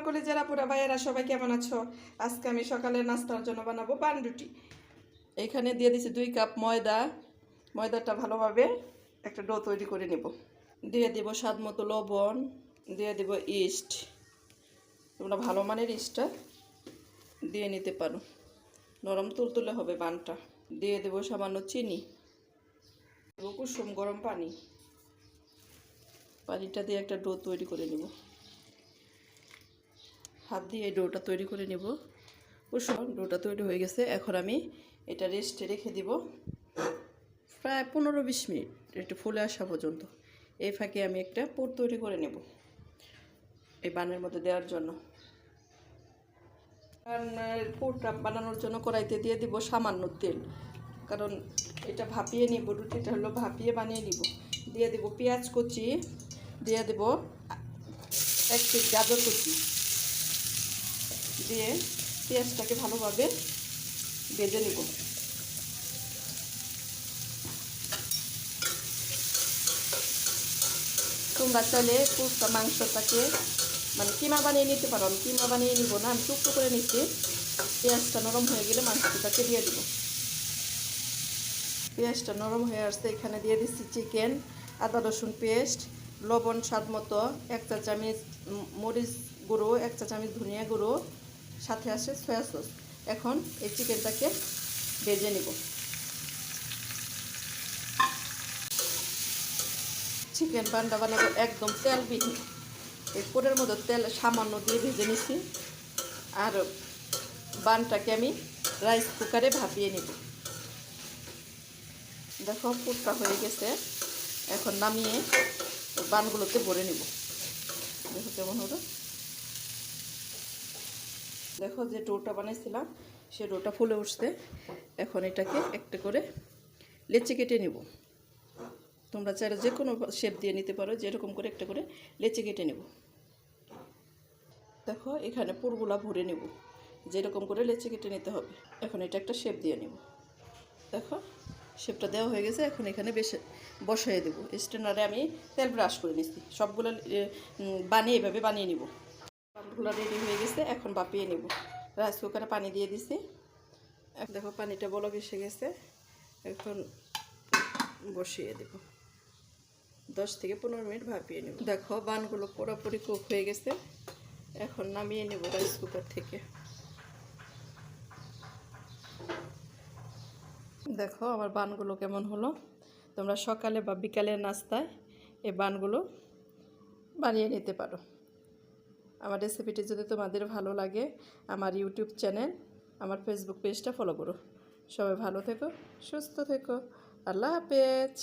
কলেজের আপুরা ভাইয়েরা সবাই কেমন আছো? আজকে আমি সকালের নাস্তার জন্য বানাবো পানরুটি। এখানে দিয়ে দিচ্ছি 2 কাপ ময়দা। ময়দাটা ভালোভাবে একটা ডো তৈরি করে নেব। দিয়ে দেব স্বাদ মতো লবণ, দিয়ে দেব ইস্ট। তোমরা ভালো মানের ইস্টটা দিয়ে নিতে পারো, নরম তুলতুলে হবে বানটা। দিয়ে দেব সামান্য চিনি, দেব কুসুম গরম পানি। পানিটা দিয়ে একটা ডো তৈরি করে নেব। হাত দিয়ে এই ডোটা তৈরি করে নেব। কুসুম ডোটা তৈরি হয়ে গেছে। এখন আমি এটা রেস্টে রেখে দিব প্রায় 15-20 মিনিট, একটু ফুলে আসা পর্যন্ত। এই ফাঁকে আমি একটা পুর তৈরি করে নেব এই বানের মধ্যে দেওয়ার জন্য। পুরটা বানানোর জন্য কড়াইতে দিয়ে দিব সামান্য তেল, কারণ এটা ভাপিয়ে নিব। রুটিটা হলো ভাপিয়ে বানিয়ে নিব। দিয়ে দেব পেঁয়াজ কুচি, দিয়ে দেব 1 পিস গাজর কুচি, দিয়ে পেঁয়াজটাকে ভালোভাবে ভেজে নেব। তোমরা চাইলে পুরটা মাংসটাকে মানে কিমা বানিয়ে নিতে পারো। আমি কিমা বানিয়ে নিব না, আমি টুকরো করে নিচ্ছি। পেঁয়াজটা নরম হয়ে গেলে মাংসটাকে দিয়ে দেব। পেঁয়াজটা নরম হয়ে আসছে, এখানে দিয়ে দিচ্ছি চিকেন, আদা রসুন পেস্ট, লবণ স্বাদ মতো, 1 চা চামচ মরিচ গুঁড়ো, 1 চা চামচ ধনিয়া গুঁড়ো, সাথে আসে সয়া সস। এখন এই চিকেনটাকে ভেজে নেব। চিকেন বান্ডা বানাবো একদম তেলবিহীন। এই পুরের মধ্যে তেল সামান্য দিয়ে ভেজে নিচ্ছি। আর বানটাকে আমি রাইস কুকারে ভাপিয়ে নেব। দেখো পুরটা হয়ে গেছে। এখন নামিয়ে বানগুলোতে ভরে নেব। দেখো কেমন হলো। দেখো যে ডোটা বানিয়েছিলাম সে ডোটা ফুলে উঠছে। এখন এটাকে একটা করে লেচি কেটে নেব। তোমরা চাইলে যে কোনো শেপ দিয়ে নিতে পারো, যেরকম করে একটা করে লেচি কেটে নেব। দেখো এখানে পুরগুলা ভরে নেব, যেরকম করে লেচি কেটে নিতে হবে। এখন এটা একটা শেপ দিয়ে নেব। দেখো শেপটা দেওয়া হয়ে গেছে। এখন এখানে বসাই দেবো। স্ট্যান্ডারে আমি তেল ব্রাশ করে নিচ্ছি। সবগুলো বানিয়ে এভাবে বানিয়ে নিব। পানগুলো রেডি হয়ে গেছে। এখন বাপিয়ে নেব। রাইস কুকারে পানি দিয়ে দিছি। দেখো পানিটা বলক এসে গেছে। এখন বসিয়ে দেব। 10 থেকে 15 মিনিট ভাপিয়ে নেব। দেখো বানগুলো পুরোপুরি কুক হয়ে গেছে। এখন নামিয়ে নেব রাইস কুকার থেকে। দেখো আমার বানগুলো কেমন হলো। তোমরা সকালে বা বিকালের নাস্তায় এই বানগুলো বানিয়ে নিতে পারো। আমার রেসিপিটি যদি তোমাদের ভালো লাগে, আমার ইউটিউব চ্যানেল, আমার ফেসবুক পেজটা ফলো করো। সবাই ভালো থেকো, সুস্থ থেকো। আল্লাহ হাফেজ।